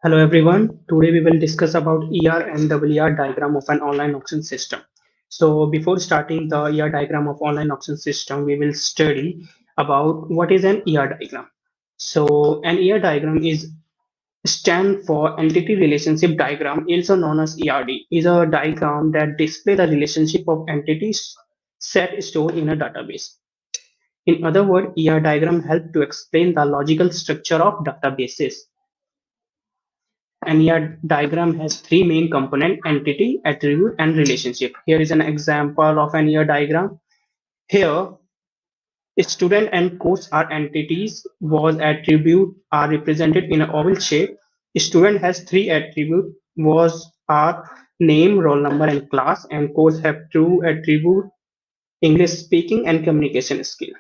Hello everyone. Today we will discuss about ER and EER diagram of an online auction system. So before starting the ER diagram of online auction system, we will study about what is an ER diagram. So an ER diagram is stand for entity relationship diagram, also known as ERD, is a diagram that displays the relationship of entities set stored in a database. In other words, ER diagram help to explain the logical structure of databases. An ER diagram has three main components: entity, attribute, and relationship. Here is an example of an ER diagram. Here, student and course are entities, was attribute are represented in an oval shape. Student has three attributes, was are name, roll number, and class, and course have two attribute, English speaking and communication skill.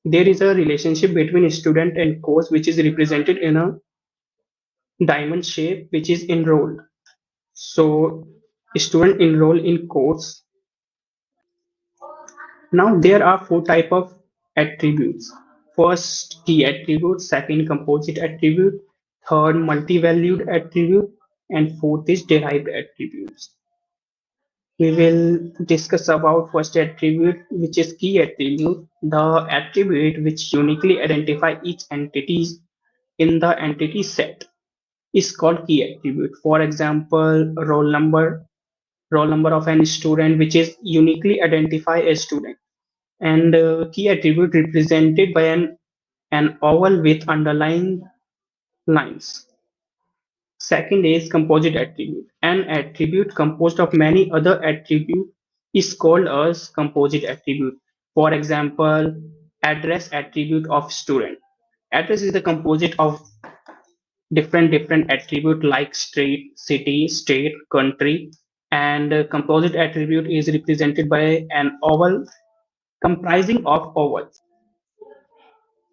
There is a relationship between student and course which is represented in a diamond shape which is enrolled. So student enroll in course. Now there are four type of attributes. First key attribute, second composite attribute, third multi-valued attribute, and fourth is derived attributes. We will discuss about first attribute, which is key attribute, the attribute which uniquely identify each entity in the entity set is called key attribute. For example, roll number of an student which is uniquely identify a student, and key attribute represented by an oval with underlying lines. Second is composite attribute. An attribute composed of many other attributes is called as composite attribute. For example, address attribute of student. Address is the composite of different attribute like street, city, state, country, and composite attribute is represented by an oval comprising of ovals.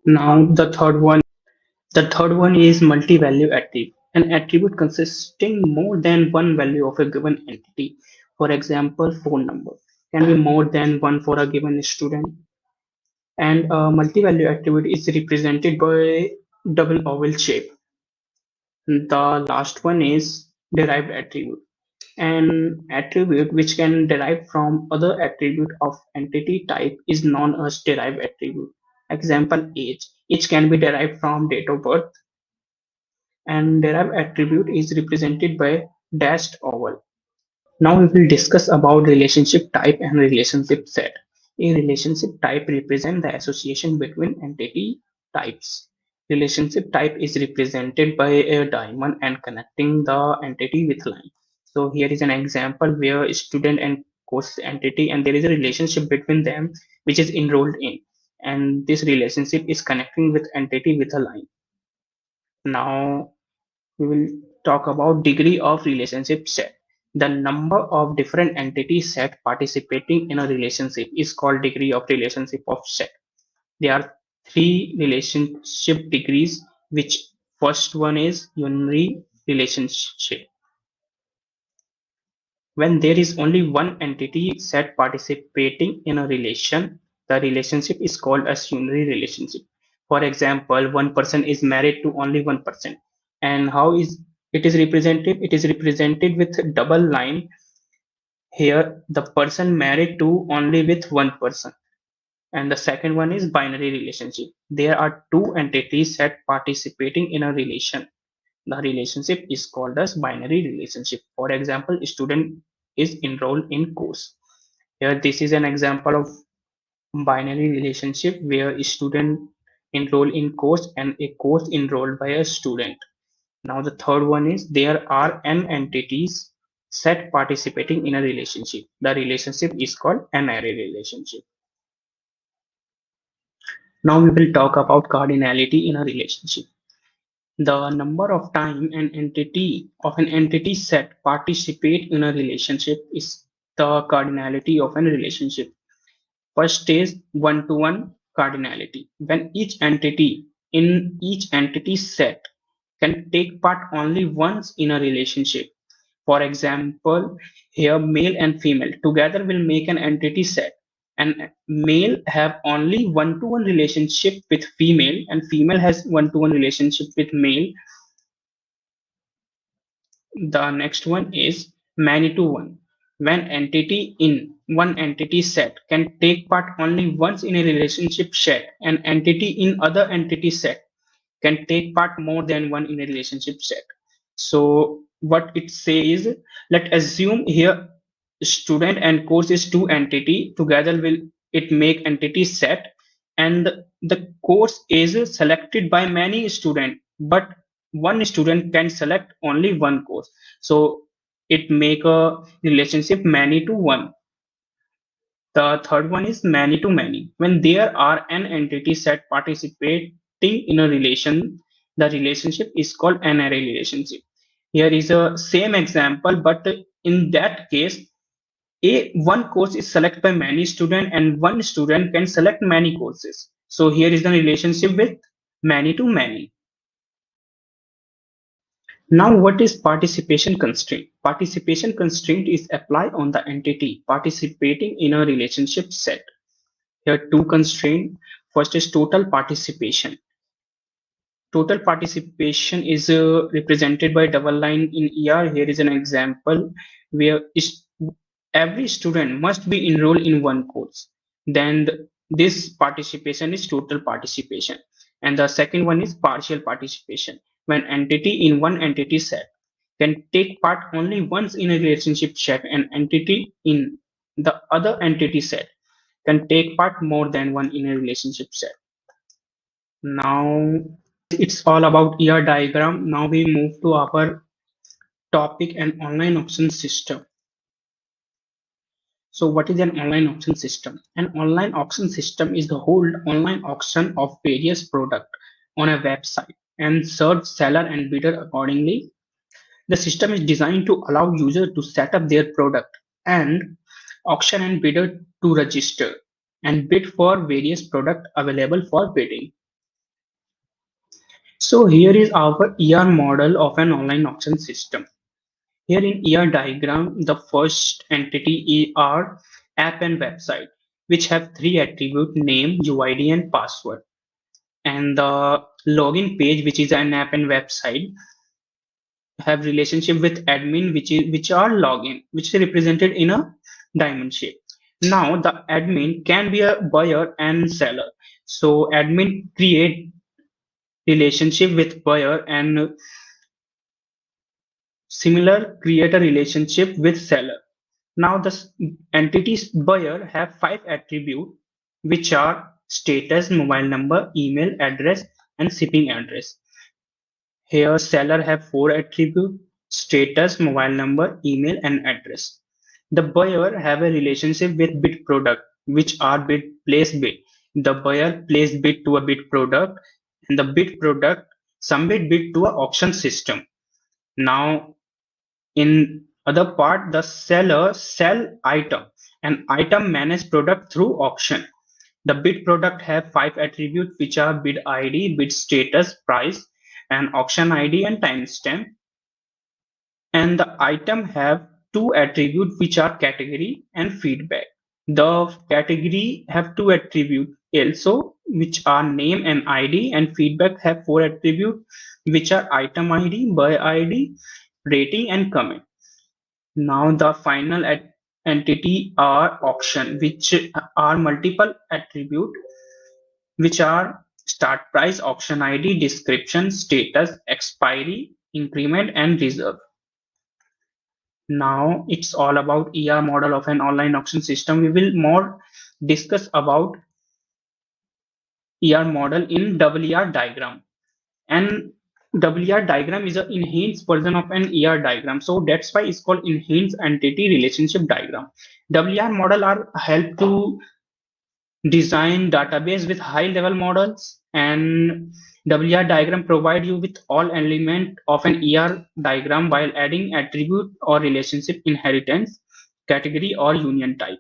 Now the third one is multi-value attribute. An attribute consisting more than one value of a given entity. For example, phone number can be more than one for a given student. And a multi-value attribute is represented by double oval shape. The last one is derived attribute. An attribute which can derive from other attribute of entity type is known as derived attribute. Example, age. Age can be derived from date of birth, and derived attribute is represented by dashed oval. Now we will discuss about relationship type and relationship set. A relationship type represents the association between entity types. Relationship type is represented by a diamond and connecting the entity with line. So here is an example where student and course entity, and there is a relationship between them which is enrolled in, and this relationship is connecting with entity with a line. Now we will talk about degree of relationship set. The number of different entities set participating in a relationship is called degree of relationship of set. There are three relationship degrees, which first one is unary relationship. When there is only one entity set participating in a relation, the relationship is called a unary relationship. For example, one person is married to only one person. And how is it is represented? It is represented with double line. Here, the person married to only with one person. And the second one is binary relationship. There are two entities set participating in a relation. The relationship is called as binary relationship. For example, student is enrolled in course. Here, this is an example of binary relationship where a student enroll in course and a course enrolled by a student. Now the third one is there are n entities set participating in a relationship. The relationship is called an array relationship. Now we will talk about cardinality in a relationship. The number of time an entity set participate in a relationship is the cardinality of a relationship. First is one-to-one cardinality. When each entity in each entity set can take part only once in a relationship. For example, here male and female together will make an entity set, and male have only one-to-one relationship with female, and female has one-to-one relationship with male. The next one is many to one. When entity in one entity set can take part only once in a relationship set, an entity in other entity set can take part more than one in a relationship set. So what it says, let assume here student and course is two entity together will it make entity set, and the course is selected by many student, but one student can select only one course. So it make a relationship many to one. The third one is many to many. When there are n entity set participating in a relation, the relationship is called an array relationship. Here is a same example, but in that case, a one course is selected by many students and one student can select many courses. So here is the relationship with many to many. Now, what is participation constraint? Participation constraint is applied on the entity participating in a relationship set. Here are two constraints. First is total participation. Total participation is represented by double line in ER. Here is an example where every student must be enrolled in one course. Then this participation is total participation. And the second one is partial participation. When entity in one entity set can take part only once in a relationship set, and entity in the other entity set can take part more than one in a relationship set. Now it's all about ER diagram. Now we move to our topic and online auction system. So what is an online auction system? An online auction system is the whole online auction of various products on a website and serve seller and bidder accordingly. The system is designed to allow users to set up their product and auction and bidder to register and bid for various products available for bidding. So here is our ER model of an online auction system. Here in ER diagram, the first entity are app and website, which have three attributes: name, UID, and password. And the login page, which is an app and website, have relationship with admin, which are login, which is represented in a diamond shape. Now the admin can be a buyer and seller. So admin create relationship with buyer and similar create a relationship with seller. Now the entity's buyer have five attributes, which are status, mobile number, email address, and shipping address. Here seller have four attributes: status, mobile number, email, and address. The buyer have a relationship with bid product, which are bid place bid. The buyer place bid to a bid product, and the bid product submit bid to a auction system. Now in other part, the seller sell item and item manage product through auction. The bid product have five attributes, which are bid ID, bid status, price, and auction ID and timestamp. And the item have two attributes, which are category and feedback. The category have two attributes also, which are name and ID, and feedback have four attributes, which are item ID, buy ID, rating, and comment. Now the final entity are auction, which are multiple attribute, which are start price, auction ID, description, status, expiry, increment, and reserve. Now it's all about ER model of an online auction system. We will more discuss about ER model in WER diagram. And WER diagram is an enhanced version of an ER diagram. So that's why it's called enhanced entity relationship diagram. WER model are help to design database with high level models, and WER diagram provide you with all element of an ER diagram while adding attribute or relationship inheritance, category or union type.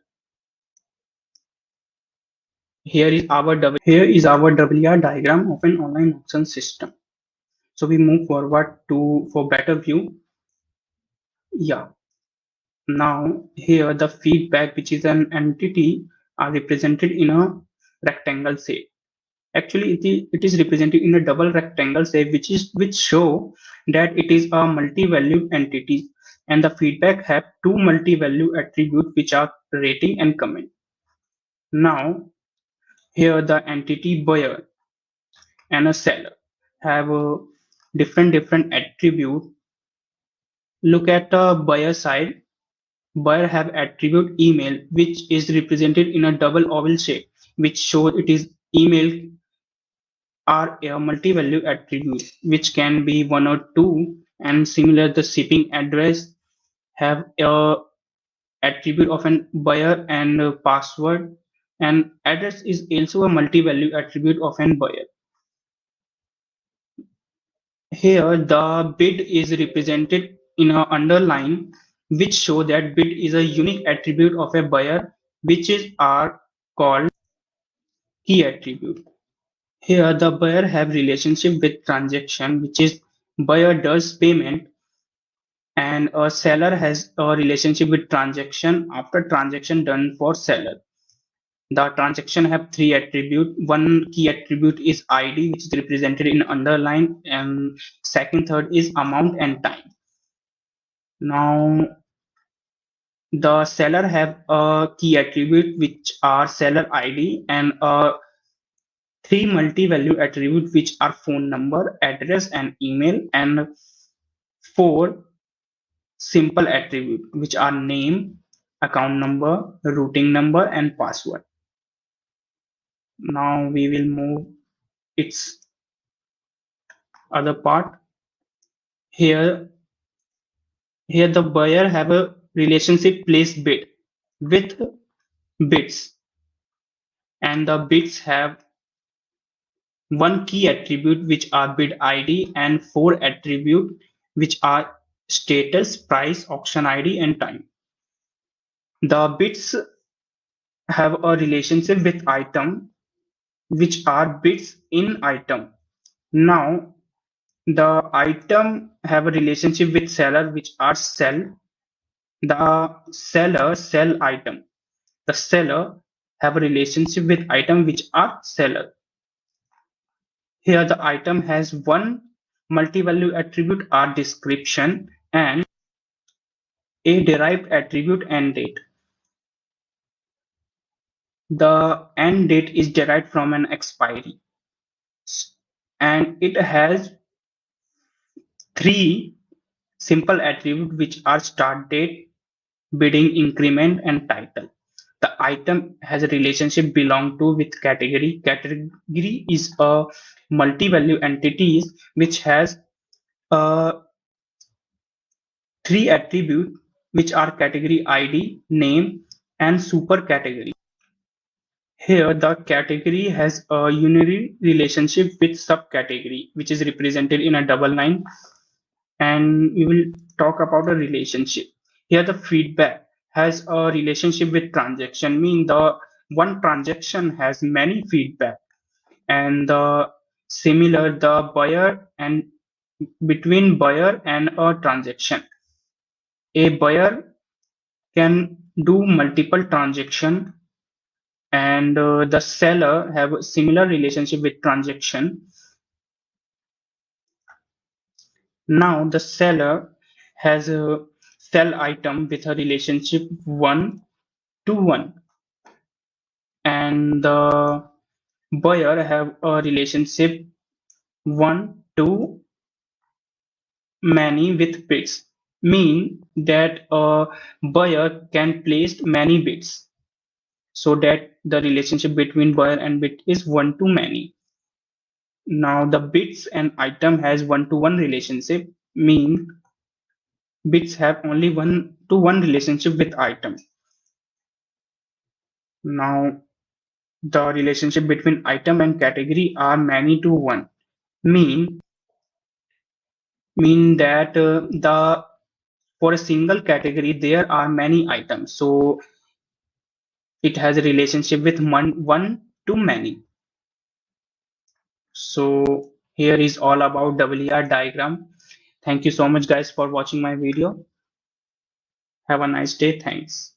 Here is our WER diagram of an online auction system. So we move forward to for better view. Yeah. Now here the feedback, which is an entity, are represented in a rectangle shape. Actually, it is represented in a double rectangle shape, which show that it is a multi-valued entity, and the feedback have two multi-value attributes which are rating and comment. Now here the entity buyer and a seller have a different attribute. Look at the buyer side. Buyer have attribute email, which is represented in a double oval shape, which shows it is email are a multi-value attribute, which can be one or two, and similar the shipping address have a attribute of an buyer and a password, and address is also a multi-value attribute of an buyer. Here the bid is represented in a underline, which show that bid is a unique attribute of a buyer, which is are called key attribute. Here the buyer have relationship with transaction, which is buyer does payment, and a seller has a relationship with transaction after transaction done for seller. The transaction have three attribute. One key attribute is ID, which is represented in underline, and second, third is amount and time. Now the seller have a key attribute which are seller ID and three multi-value attribute which are phone number, address, and email, and four simple attribute which are name, account number, routing number, and password. Now we will move its other part. Here, here the buyer have a relationship place bid with bids, and the bids have one key attribute which are bid ID and four attribute which are status, price, auction ID, and time. The bids have a relationship with item which are bids in item. Now the item have a relationship with seller which are sell. The seller sell item. The seller have a relationship with item which are seller. Here the item has one multi-value attribute or description and a derived attribute end date. The end date is derived from an expiry, and it has three simple attributes which are start date, bidding increment, and title. The item has a relationship belong to with category. Category is a multi-value entities which has three attributes which are category ID, name, and super category. Here, the category has a unary relationship with subcategory, which is represented in a double line, and we will talk about a relationship. Here, the feedback has a relationship with transaction, mean the one transaction has many feedback, and the similar the buyer and between buyer and a transaction. A buyer can do multiple transaction, and the seller have a similar relationship with transaction. Now the seller has a sell item with a relationship 1 to 1, and the buyer have a relationship 1 to many with bids, mean that a buyer can place many bids, so that the relationship between buyer and bid is 1 to many. Now the bits and item has 1 to 1 relationship, mean bits have only 1 to 1 relationship with item. Now the relationship between item and category are many to 1, mean that the for a single category there are many items, so it has a relationship with 1 to many. So here is all about EER diagram. Thank you so much guys for watching my video. Have a nice day. Thanks.